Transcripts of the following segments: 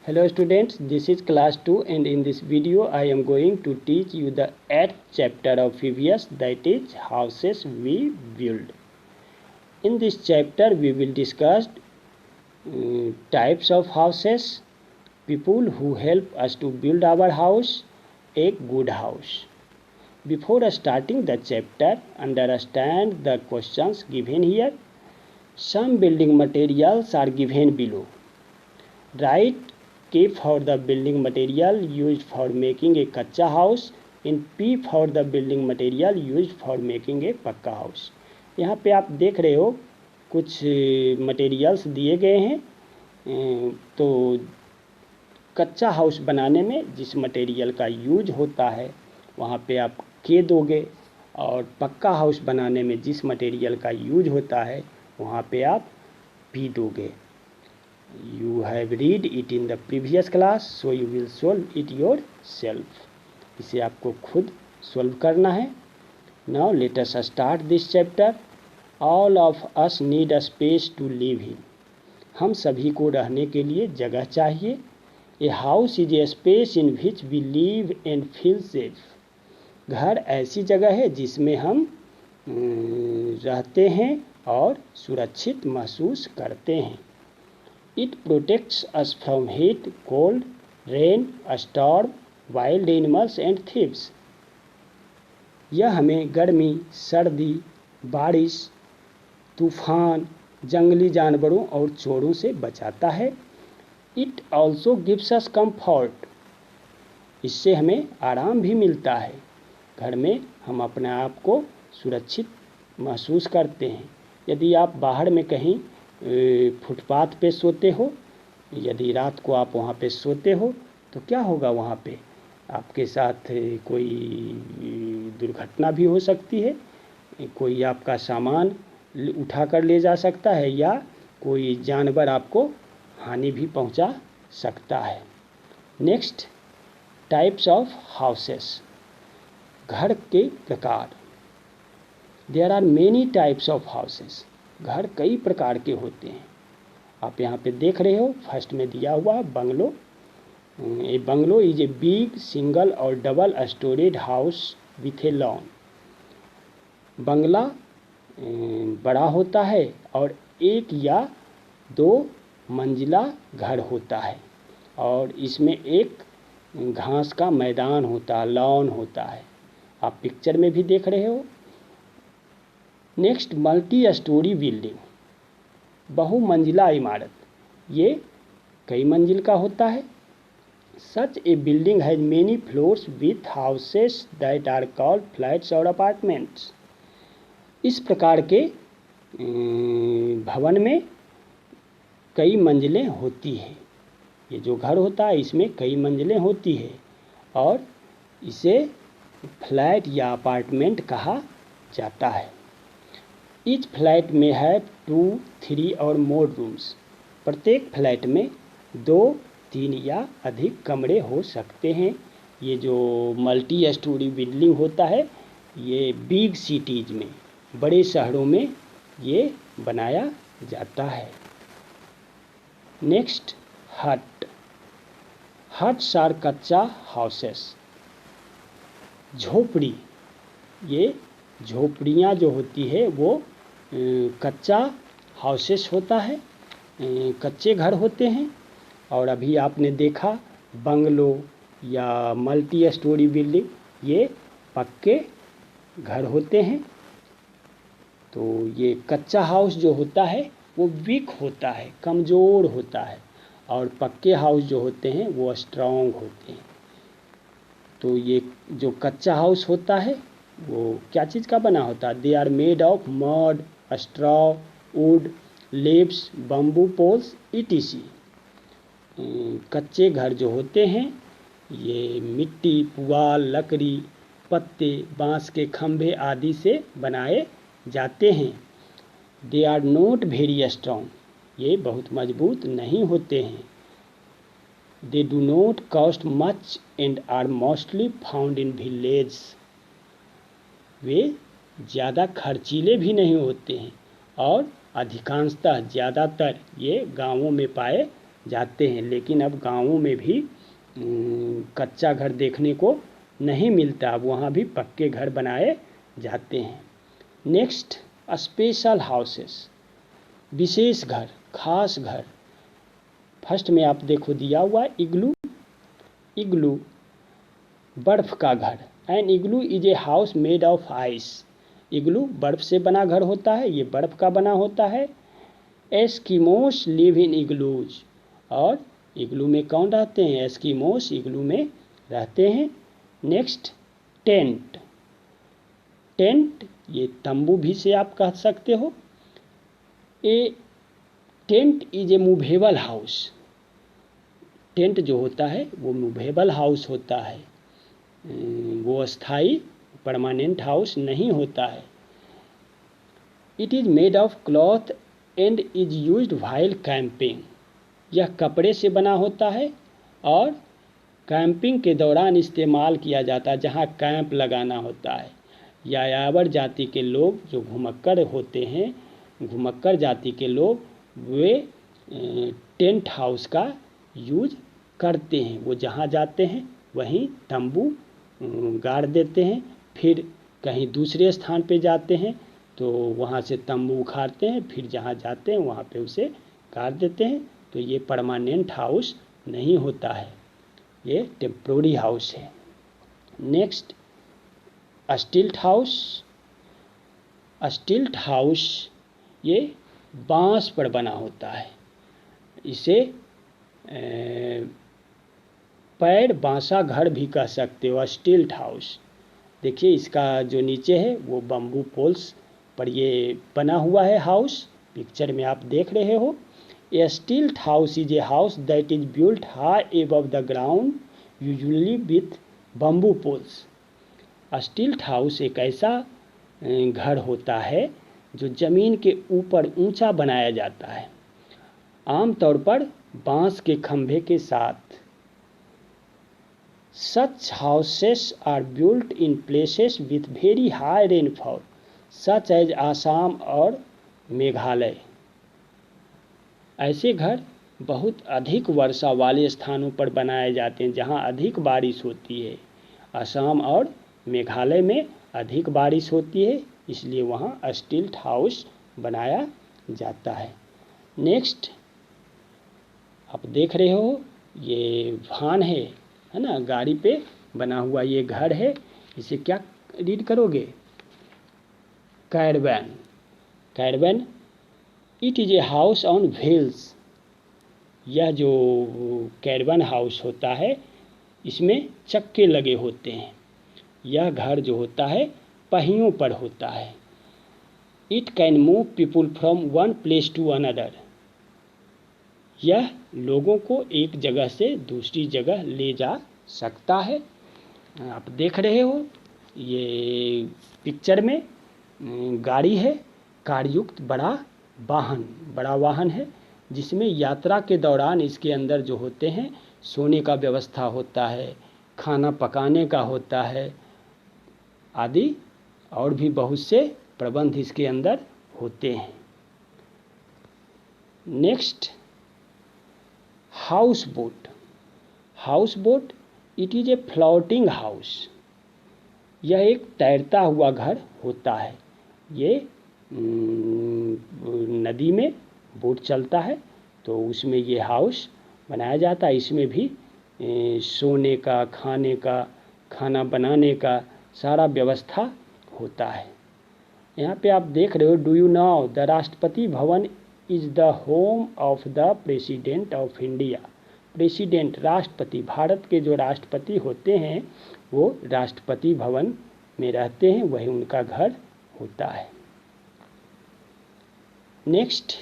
Hello students, this is class 2 and in this video I am going to teach you the 8th chapter of EVS, that is houses we build. In this chapter we will discuss types of houses, people who help us to build our house, a good house. Before starting the chapter, understand the questions given here. Some building materials are given below. Write K for the building material used for making a कच्चा house and P for the building material used for making a पक्का house. यहाँ पे आप देख रहे हो कुछ materials दिए गए हैं। तो कच्चा हाउस बनाने में जिस मटेरियल का यूज होता है वहाँ पे आप के दोगे, और पक्का हाउस बनाने में जिस मटेरियल का यूज होता है वहाँ पे आप पी दोगे. You have read it in the previous class, so you will solve it yourself. इसे आपको खुद सॉल्व करना है. Now let us start this chapter. All of us need a space to live in. हम सभी को रहने के लिए जगह चाहिए. A house is a space in which we live and feel safe. घर ऐसी जगह है जिसमें हम रहते हैं और सुरक्षित महसूस करते हैं. It protects us from heat, cold, rain, storm, wild animals and thieves. यह हमें गर्मी, सर्दी, बारिश, तूफान, जंगली जानवरों और चोरों से बचाता है. It also gives us comfort. इससे हमें आराम भी मिलता है. घर में हम अपने आप को सुरक्षित महसूस करते हैं. यदि आप बाहर में कहीं फुटपाथ पे सोते हो, यदि रात को आप वहाँ पे सोते हो तो क्या होगा, वहाँ पे आपके साथ कोई दुर्घटना भी हो सकती है. कोई आपका सामान उठा कर ले जा सकता है या कोई जानवर आपको हानि भी पहुँचा सकता है. Next, types of houses. घर के प्रकार. There are many types of houses. घर कई प्रकार के होते हैं. आप यहाँ पे देख रहे हो, फर्स्ट में दिया हुआ bungalow. A bungalow is a big single और double storage house with a lawn. बंगला बड़ा होता है और एक या दो मंजिला घर होता है और इसमें एक घास का मैदान होता है, लॉन होता है. आप पिक्चर में भी देख रहे हो. Next, multi storey building. बहुमंजिला इमारत. ये कई मंजिल का होता है. Such a building has many floors with houses that are called flats और अपार्टमेंट्स. इस प्रकार के भवन में कई मंजिलें होती हैं. ये जो घर होता है इसमें कई मंजिलें होती है और इसे फ्लैट या अपार्टमेंट कहा जाता है. Each फ्लैट में है 2, 3 और मोर रूम्स. प्रत्येक फ्लैट में 2, 3 या अधिक कमरे हो सकते हैं. ये जो मल्टी स्टोरी बिल्डिंग होता है ये बिग सिटीज़ में, बड़े शहरों में ये बनाया जाता है. नेक्स्ट, हट. हट्स आर कच्चा हाउसेस. झोपड़ी. ये झोपड़ियाँ जो होती है वो कच्चा हाउसेस होता है, कच्चे घर होते हैं. और अभी आपने देखा बंगलो या मल्टी स्टोरी बिल्डिंग, ये पक्के घर होते हैं. तो ये कच्चा हाउस जो होता है वो वीक होता है, कमज़ोर होता है, और पक्के हाउस जो होते हैं वो स्ट्रॉन्ग होते हैं. तो ये जो कच्चा हाउस होता है वो क्या चीज़ का बना होता है? They are made of mud, straw, wood, leaves, bamboo poles etc. कच्चे घर जो होते हैं ये मिट्टी, पुआल, लकड़ी, पत्ते, बांस के खंभे आदि से बनाए जाते हैं. They are not very strong. ये बहुत मजबूत नहीं होते हैं. They do not cost much and are mostly found in village. वे ज़्यादा खर्चीले भी नहीं होते हैं और अधिकांशतः ज़्यादातर ये गांवों में पाए जाते हैं, लेकिन अब गाँवों में भी कच्चा घर देखने को नहीं मिलता, अब वहाँ भी पक्के घर बनाए जाते हैं। नेक्स्ट, स्पेशल हाउसेस, विशेष घर, खास घर। फर्स्ट में आप देखो दिया हुआ इग्लू, इग्लू बर्फ का घर। An igloo is a house made of ice, igloo बर्फ से बना घर होता है, ये बर्फ का बना होता है। एस्किमोस लिव इन इग्लूज, और इग्लू में कौन रहते हैं? एस्किमोस इग्लू में रहते हैं। नेक्स्ट, टेंट, टेंट ये तंबू भी से आप कह सकते हो। A tent is a movable house, tent जो होता है वो मूवेबल हाउस होता है, वो अस्थाई परमानेंट हाउस नहीं होता है। It is made of cloth and is used while camping, यह कपड़े से बना होता है और कैंपिंग के दौरान इस्तेमाल किया जाता है, जहाँ कैंप लगाना होता है। यायावर जाति के लोग जो घुमक्कड़ होते हैं, घुमक्कड़ जाति के लोग वे टेंट हाउस का यूज करते हैं, वो जहाँ जाते हैं वहीं तंबू गाड़ देते हैं, फिर कहीं दूसरे स्थान पे जाते हैं तो वहाँ से तंबू उखाड़ते हैं, फिर जहाँ जाते हैं वहाँ पे उसे गाड़ देते हैं। तो ये परमानेंट हाउस नहीं होता है, ये टेम्प्रोरी हाउस है। नेक्स्ट, स्टिल्ट हाउस, स्टिल्ट हाउस ये बांस पर बना होता है, इसे पैर बांसा घर भी कह सकते हो, स्टिल्ट हाउस। देखिए इसका जो नीचे है वो बम्बू पोल्स पर ये बना हुआ है हाउस, पिक्चर में आप देख रहे हो। A stilt house is a house that is built high above the ground usually with bamboo poles. Stilt house एक ऐसा घर होता है जो ज़मीन के ऊपर ऊंचा बनाया जाता है, आमतौर पर बांस के खंभे के साथ। Such houses are built in places with very high rainfall, such as Assam और मेघालय। ऐसे घर बहुत अधिक वर्षा वाले स्थानों पर बनाए जाते हैं, जहां अधिक बारिश होती है। असम और मेघालय में अधिक बारिश होती है, इसलिए वहां स्टिल्ट हाउस बनाया जाता है। नेक्स्ट, आप देख रहे हो ये वाहन है ना, गाड़ी पे बना हुआ ये घर है, इसे क्या रीड करोगे? Caravan, caravan it is a house on wheels. यह जो कैरवैन हाउस होता है इसमें चक्के लगे होते हैं, यह घर जो होता है पहियों पर होता है। It can move people from one place to another, यह लोगों को एक जगह से दूसरी जगह ले जा सकता है। आप देख रहे हो ये पिक्चर में गाड़ी है, कारयुक्त बड़ा वाहन है, जिसमें यात्रा के दौरान इसके अंदर जो होते हैं सोने का व्यवस्था होता है, खाना पकाने का होता है आदि, और भी बहुत से प्रबंध इसके अंदर होते हैं। Next, house boat, house boat it is a floating house. यह एक तैरता हुआ घर होता है, ये नदी में बोट चलता है तो उसमें ये हाउस बनाया जाता है। इसमें भी सोने का, खाने का, खाना बनाने का सारा व्यवस्था होता है। यहाँ पे आप देख रहे हो, do you know the Rashtrapati Bhavan is the home of the president of India. President राष्ट्रपति, भारत के जो राष्ट्रपति होते हैं वो राष्ट्रपति भवन में रहते हैं, वही उनका घर होता है। Next,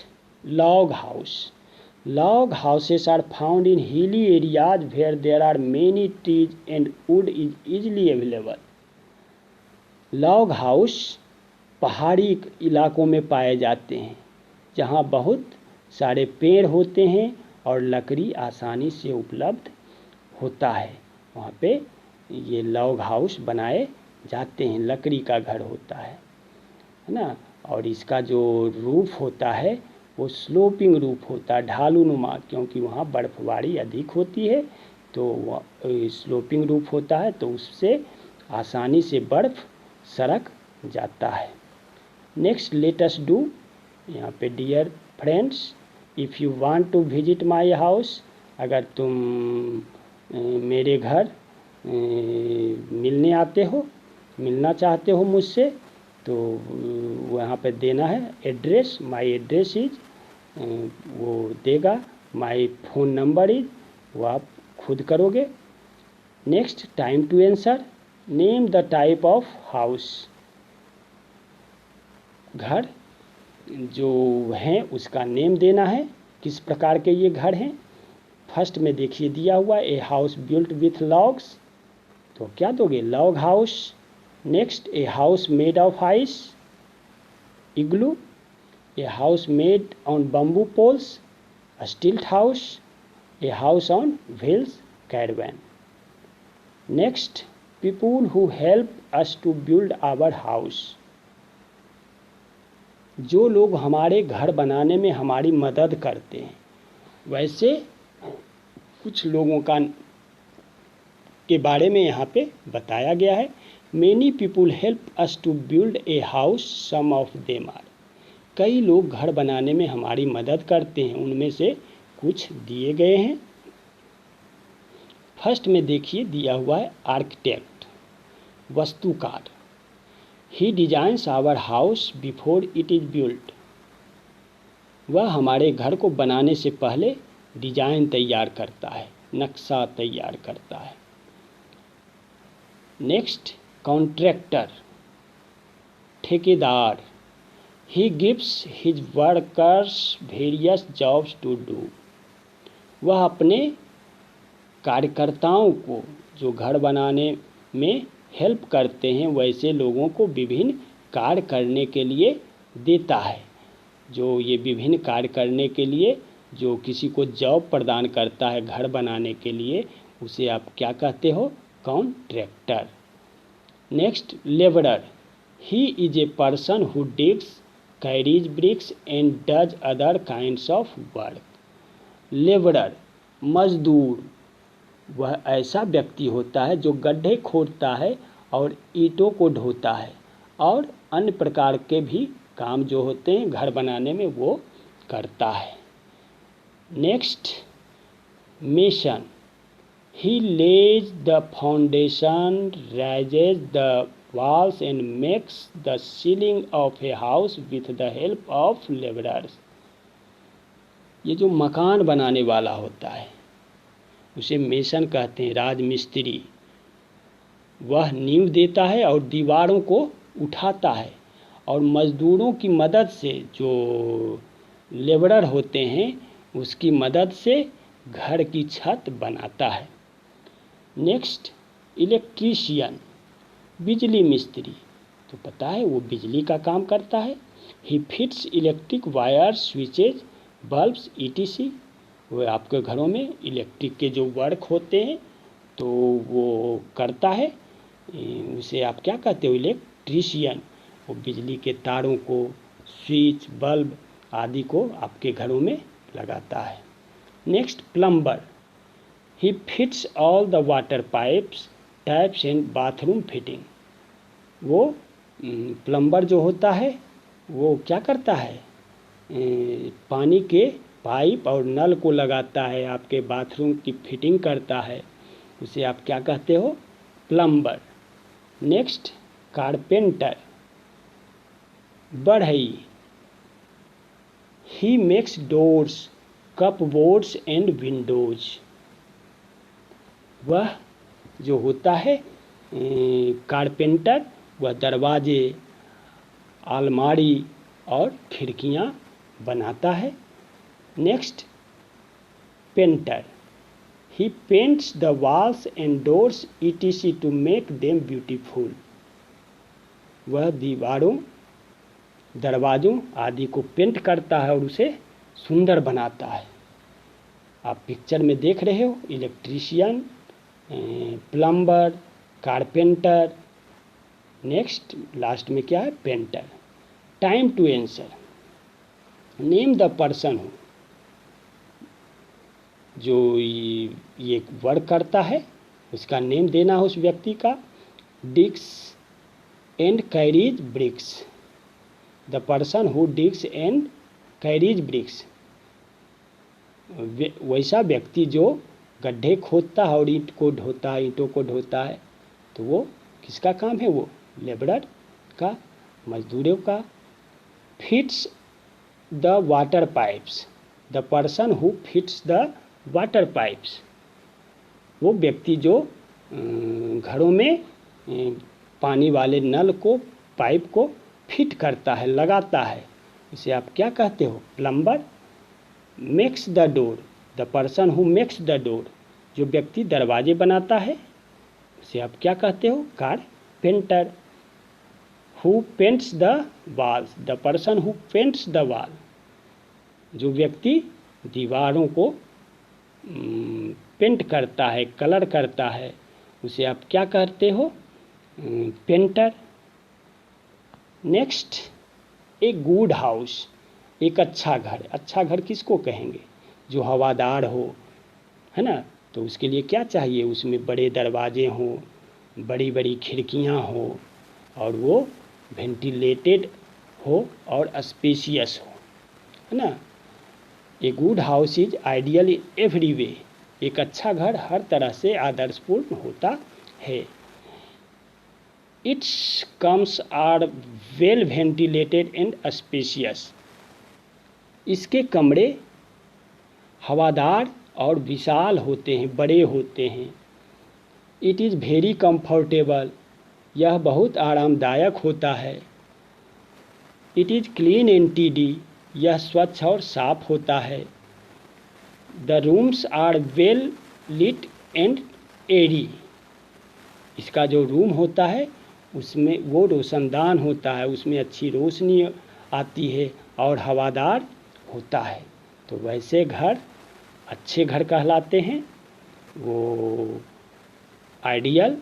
log house, log houses are found in hilly areas where there are many trees and wood is easily available. Log house पहाड़ी इलाकों में पाए जाते हैं जहाँ बहुत सारे पेड़ होते हैं और लकड़ी आसानी से उपलब्ध होता है, वहाँ पे ये लॉग हाउस बनाए जाते हैं, लकड़ी का घर होता है ना। और इसका जो रूफ होता है वो स्लोपिंग रूफ होता है, ढालूनुमा, क्योंकि वहाँ बर्फबारी अधिक होती है तो स्लोपिंग रूफ होता है, तो उससे आसानी से बर्फ सरक जाता है। नेक्स्ट लेट अस डू, यहाँ पे dear friends if you want to visit my house, अगर तुम मेरे घर मिलने आते हो, मिलना चाहते हो मुझसे, तो वहाँ पे देना है एड्रेस, माय एड्रेस इज, वो देगा, माय फ़ोन नंबर इज, वो आप खुद करोगे। Next time to answer, name the type of house, घर जो हैं उसका नेम देना है, किस प्रकार के ये घर हैं। फर्स्ट में देखिए दिया हुआ a house built with logs, तो क्या दोगे, log house. Next a house made of ice, igloo. A house made on bamboo poles, stilt house. A house on wheels, caravan. Next people who help us to build our house, जो लोग हमारे घर बनाने में हमारी मदद करते हैं। वैसे कुछ लोगों के बारे में यहाँ पे बताया गया है। Many people help us to build a house, some of them are, कई लोग घर बनाने में हमारी मदद करते हैं, उनमें से कुछ दिए गए हैं। फर्स्ट में देखिए दिया हुआ है आर्किटेक्ट, वास्तुकार। He designs our house before it is built, वह हमारे घर को बनाने से पहले डिजाइन तैयार करता है, नक्शा तैयार करता है। नेक्स्ट कॉन्ट्रैक्टर, ठेकेदार। He gives his workers various jobs to do, वह अपने कार्यकर्ताओं को जो घर बनाने में हेल्प करते हैं वैसे लोगों को विभिन्न कार्य करने के लिए देता है। जो ये विभिन्न कार्य करने के लिए जो किसी को जॉब प्रदान करता है घर बनाने के लिए, उसे आप क्या कहते हो, contractor. Next labourer, he is a person who digs, carries bricks and does other kinds of work. Labourer, मजदूर, वह ऐसा व्यक्ति होता है जो गड्ढे खोदता है और ईंटों को ढोता है और अन्य प्रकार के भी काम जो होते हैं घर बनाने में वो करता है। Next mason, he Lay's the foundation, rises the walls and makes the ceiling of a house with the help of laborers। ये जो मकान बनाने वाला होता है उसे मेसन कहते हैं, राजमिस्त्री। वह नींव देता है और दीवारों को उठाता है और मज़दूरों की मदद से, जो लेबरर होते हैं उसकी मदद से घर की छत बनाता है। नेक्स्ट इलेक्ट्रीशियन, बिजली मिस्त्री, तो पता है वो बिजली का काम करता है। He fits electric wire, switches, bulbs ETC, वो आपके घरों में इलेक्ट्रिक के जो वर्क होते हैं तो वो करता है, उसे आप क्या कहते हो, इलेक्ट्रीशियन। वो बिजली के तारों को, स्विच, बल्ब आदि को आपके घरों में लगाता है। Next plumber, he fits all the water pipes, taps and bathroom fitting. वो प्लम्बर जो होता है वो क्या करता है, पानी के पाइप और नल को लगाता है, आपके बाथरूम की फिटिंग करता है, उसे आप क्या कहते हो, प्लम्बर। नेक्स्ट कारपेंटर, बढ़ई, he makes doors, cupboards and Windows. वह जो होता है कारपेंटर, वह दरवाजे, अलमारी और खिड़कियां बनाता है। Next painter, he paints the walls and doors etc to make them beautiful. वह दीवारों, दरवाज़ों आदि को पेंट करता है और उसे सुंदर बनाता है। आप पिक्चर में देख रहे हो electrician, plumber, carpenter, next last में क्या है, painter. Time to answer, name the person who, जो ये वर्क करता है उसका नेम देना है उस व्यक्ति का। Digs and carries bricks, the person who digs and carries bricks, वैसा व्यक्ति जो गड्ढे खोदता है और ईंट को ढोता है, ईंटों को ढोता है, तो वो किसका काम है? वो लेबरर का, मजदूरों का। Fits the water pipes, the person who fits the water pipes, वो व्यक्ति जो घरों में पानी वाले नल को, पाइप को फिट करता है, लगाता है, इसे आप क्या कहते हो? Plumber. Makes the door, the person who makes the door, जो व्यक्ति दरवाजे बनाता है उसे आप क्या कहते हो? Carpenter. Who paints the walls, the person who paints the wall, जो व्यक्ति दीवारों को पेंट करता है, कलर करता है, उसे आप क्या कहते हो? पेंटर। नेक्स्ट, ए गुड हाउस, एक अच्छा घर। अच्छा घर किसको कहेंगे? जो हवादार हो, है ना। तो उसके लिए क्या चाहिए? उसमें बड़े दरवाजे हों, बड़ी बड़ी खिड़कियां हो, और वो वेंटिलेटेड हो और स्पेशियस हो, है ना। A good house is ideal in every way, एक अच्छा घर हर तरह से आदर्शपूर्ण होता है। It's comes are well ventilated and spacious, इसके कमरे हवादार और विशाल होते हैं, बड़े होते हैं। इट इज़ वेरी कंफर्टेबल, यह बहुत आरामदायक होता है। It is clean and tidy, यह स्वच्छ और साफ होता है। The rooms are well lit and airy, इसका जो रूम होता है उसमें वो रोशनदान होता है, उसमें अच्छी रोशनी आती है और हवादार होता है। तो वैसे घर अच्छे घर कहलाते हैं, वो आइडियल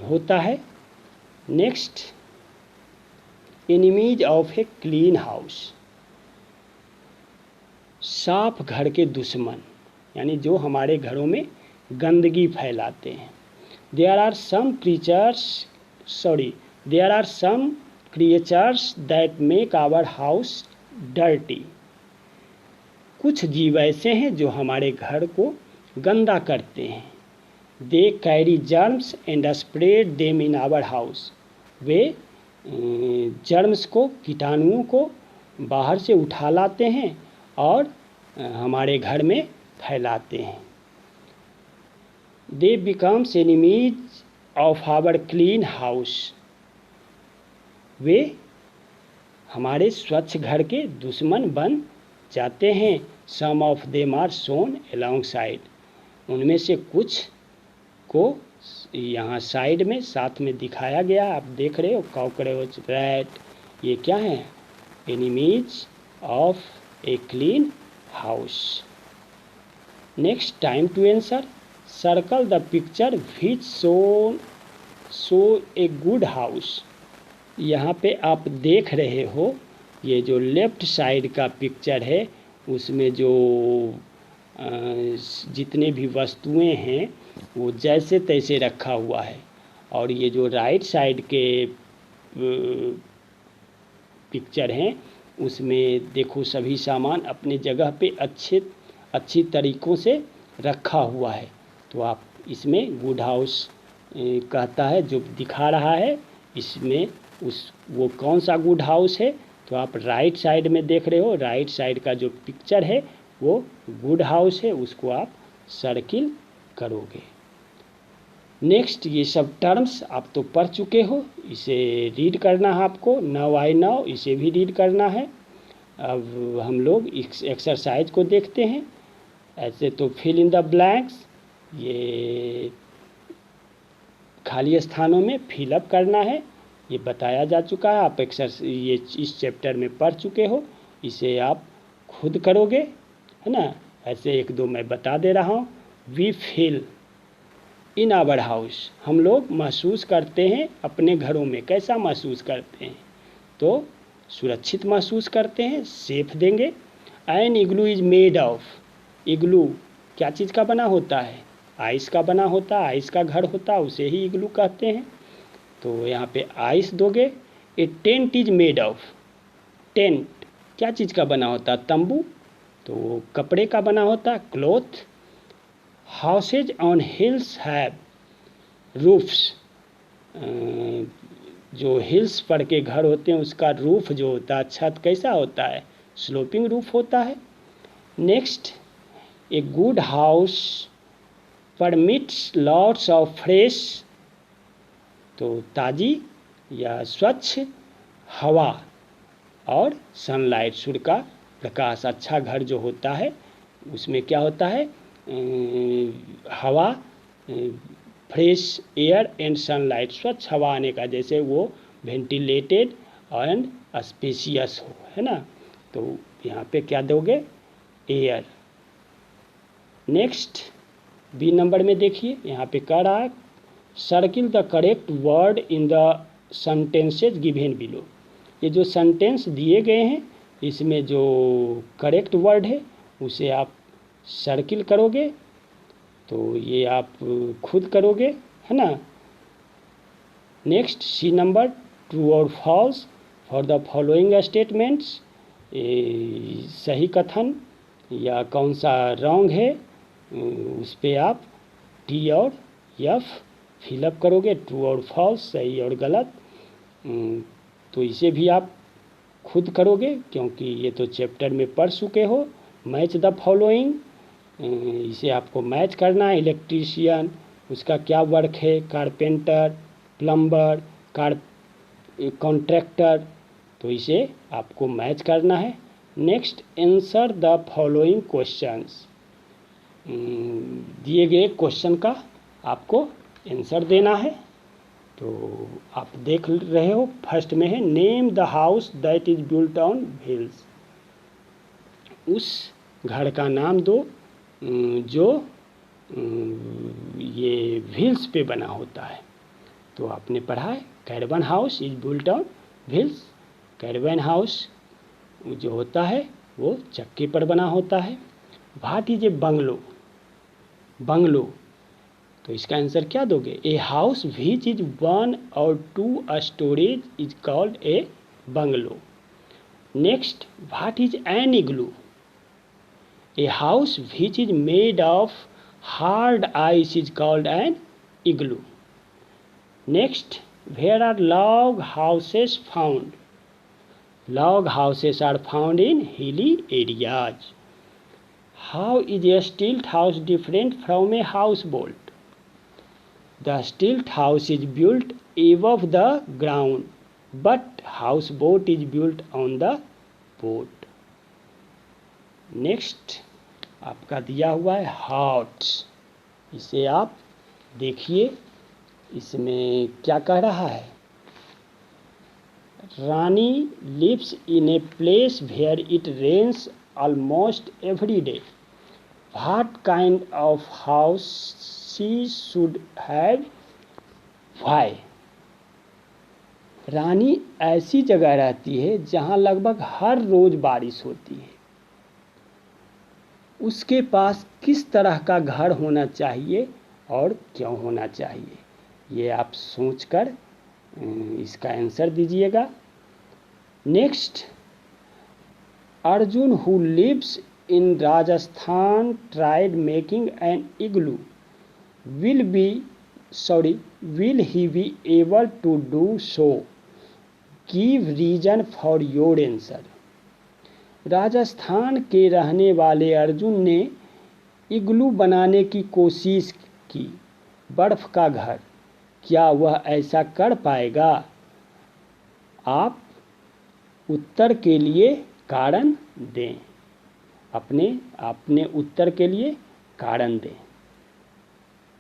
होता है। Next, enemies of a clean house, साफ घर के दुश्मन, यानी जो हमारे घरों में गंदगी फैलाते हैं। There are some creatures that make our house dirty, कुछ जीव ऐसे हैं जो हमारे घर को गंदा करते हैं। They carry germs and spread them in our house, वे जर्म्स को, कीटाणुओं को बाहर से उठा लाते हैं और हमारे घर में फैलाते हैं। They becomes enemies of our clean house, वे हमारे स्वच्छ घर के दुश्मन बन जाते हैं। Some of them are shown alongside, उनमें से कुछ को यहाँ साइड में साथ में दिखाया गया, आप देख रहे हो। कॉकरोच, रैट, ये क्या है? Enemies of a clean house. Next, time to answer. Circle the picture which show a good house, यहाँ पे आप देख रहे हो ये जो लेफ्ट साइड का पिक्चर है उसमें जो जितने भी वस्तुएं हैं वो जैसे तैसे रखा हुआ है, और ये जो राइट साइड के पिक्चर हैं उसमें देखो सभी सामान अपने जगह पे अच्छी तरीक़ों से रखा हुआ है। तो आप इसमें गुड हाउस कहता है जो दिखा रहा है, इसमें वो कौन सा गुड हाउस है? तो आप राइट साइड में देख रहे हो, राइट साइड का जो पिक्चर है वो गुड हाउस है, उसको आप सर्किल करोगे। नेक्स्ट, ये सब टर्म्स आप तो पढ़ चुके हो, इसे रीड करना है आपको। नाउ आई नाउ, इसे भी रीड करना है। अब हम लोग इस एक्सरसाइज को देखते हैं। ऐसे तो फिल इन द ब्लैंक्स, ये खाली स्थानों में फिलअप करना है, ये बताया जा चुका है। आप ये इस चैप्टर में पढ़ चुके हो, इसे आप खुद करोगे, है ना। ऐसे एक दो मैं बता दे रहा हूँ। We feel in our house, हम लोग महसूस करते हैं अपने घरों में। कैसा महसूस करते हैं? तो सुरक्षित महसूस करते हैं, सेफ देंगे। An igloo is made of, igloo क्या चीज़ का बना होता है? आइस का बना होता है, आइस का घर होता है, उसे ही इग्लू कहते हैं। तो यहाँ पे आइस दोगे। A tent is made of, tent क्या चीज़ का बना होता है? तंबू, तो कपड़े का बना होता है, cloth. Houses on hills have roofs, जो हिल्स पर के घर होते हैं उसका रूफ जो होता है, छत कैसा होता है? स्लोपिंग रूफ होता है। Next, A good house permits lots of fresh, तो ताज़ी या स्वच्छ हवा और सनलाइट, सूर्य का प्रकाश। अच्छा घर जो होता है उसमें क्या होता है? हवा, फ्रेश एयर एंड सनलाइट, स्वच्छ हवा आने का, जैसे वो वेंटिलेटेड एंड स्पेशियस हो, है ना। तो यहाँ पे क्या दोगे? एयर। नेक्स्ट बी नंबर में देखिए, यहाँ पे कह रहा है circle the correct word in the sentences given below. ये जो सेंटेंस दिए गए हैं इसमें जो करेक्ट वर्ड है उसे आप सर्किल करोगे, तो ये आप खुद करोगे, है ना। नेक्स्ट सी नंबर, ट्रू और false for the following statements, सही कथन या कौन सा रॉन्ग है उस पर आप टी और एफ फिलअप करोगे, ट्रू और फॉल्स, सही और गलत। तो इसे भी आप खुद करोगे क्योंकि ये तो चैप्टर में पढ़ चुके हो। मैच द फॉलोइंग, इसे आपको मैच करना है। इलेक्ट्रीशियन, उसका क्या वर्क है? कारपेंटर, प्लम्बर, कॉन्ट्रैक्टर, तो इसे आपको मैच करना है। Next, answer the following questions, दिए गए क्वेश्चन का आपको आंसर देना है। तो आप देख रहे हो फर्स्ट में है name the house that is built on hills, उस घर का नाम दो जो ये हिल्स पे बना होता है। तो आपने पढ़ा है caravan house is built on hills, caravan house जो होता है वो चक्के पर बना होता है। What is a bungalow, bungalow, तो इसका आंसर क्या दोगे? ए हाउस विच इज 1 और 2 storage is called a bungalow. Next, what is an igloo? A house which is made of hard ice is called an igloo. Next, where are log houses found? Log houses are found in hilly areas. How is a stilt house different from a house boat? The stilt house is built above the ground, but houseboat is built on the boat. Next, आपका दिया हुआ है hots, इसे आप देखिए, इसमें क्या कह रहा है? रानी lives in a place where it rains almost every day. What kind of house she should have? Why? रानी ऐसी जगह रहती है जहाँ लगभग हर रोज बारिश होती है, उसके पास किस तरह का घर होना चाहिए और क्यों होना चाहिए? ये आप सोचकर इसका आंसर दीजिएगा। Next, Arjun who lives in Rajasthan tried making an igloo. Will he be able to do so? Give reason for your answer. Rajasthan के रहने वाले अर्जुन ने इग्लू बनाने की कोशिश की, बर्फ का घर, क्या वह ऐसा कर पाएगा? आप उत्तर के लिए कारण दें, अपने उत्तर के लिए कारण दें।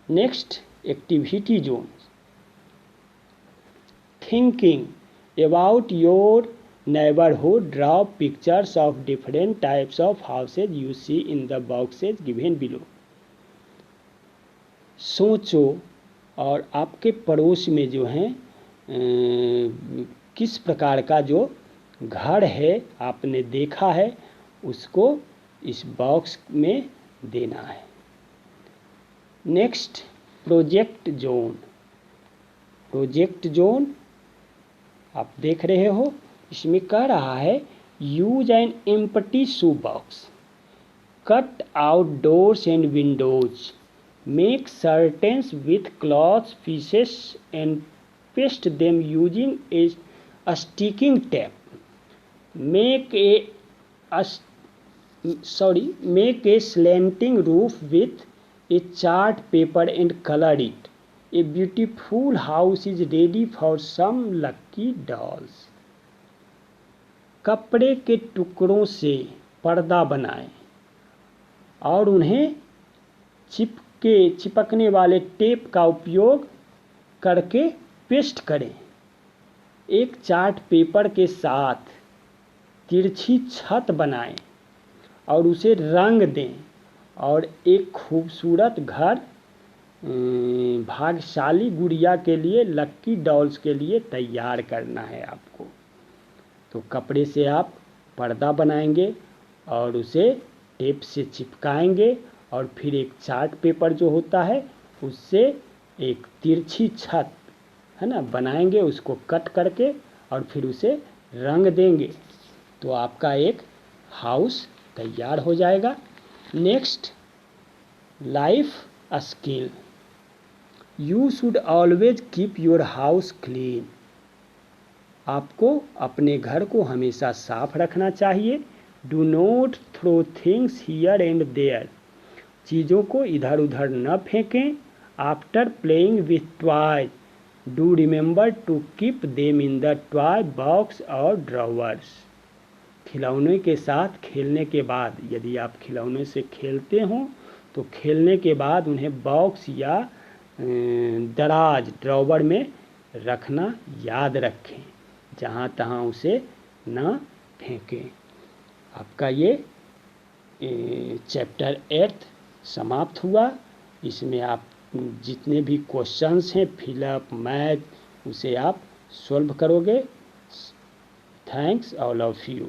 Next, activity zone, thinking about your neighbourhood, draw pictures of different types of houses you see in the boxes given below. सोचो और आपके पड़ोस में जो हैं किस प्रकार का जो घर है, आपने देखा है, उसको इस बॉक्स में देना है। Next, project zone. Project zone आप देख रहे हो, इसमें कह रहा है use an empty shoe box, cut out doors and windows, make curtains with cloth pieces and paste them using a sticking tape, make a slanting roof with a chart paper and color it. A beautiful house is ready for some lucky dolls. कपड़े के टुकड़ों से पर्दा बनाएं और उन्हें चिपकने वाले टेप का उपयोग करके पेस्ट करें। एक चार्ट पेपर के साथ तिरछी छत बनाएं और उसे रंग दें और एक खूबसूरत घर भाग्यशाली गुड़िया के लिए, लक्की डॉल्स के लिए तैयार करना है आपको। तो कपड़े से आप पर्दा बनाएंगे और उसे टेप से चिपकाएंगे और फिर एक चार्ट पेपर जो होता है उससे एक तिरछी छत है ना बनाएंगे, उसको कट करके और फिर उसे रंग देंगे तो आपका एक हाउस तैयार हो जाएगा। Next, life skill. You should always keep your house clean. आपको अपने घर को हमेशा साफ रखना चाहिए। Do not throw things here and there. चीज़ों को इधर उधर न फेंकें। After playing with toy do remember to keep them in the toy box और ड्रॉवर्स। खिलौने के साथ खेलने के बाद, यदि आप खिलौने से खेलते हो तो खेलने के बाद उन्हें बॉक्स या दराज ड्रॉवर में रखना याद रखें, जहाँ तहाँ उसे न फेंकें। आपका ये चैप्टर 8 समाप्त हुआ। इसमें आप जितने भी क्वेश्चंस हैं फिलअप मैथ उसे आप सॉल्व करोगे। Thanks all of you.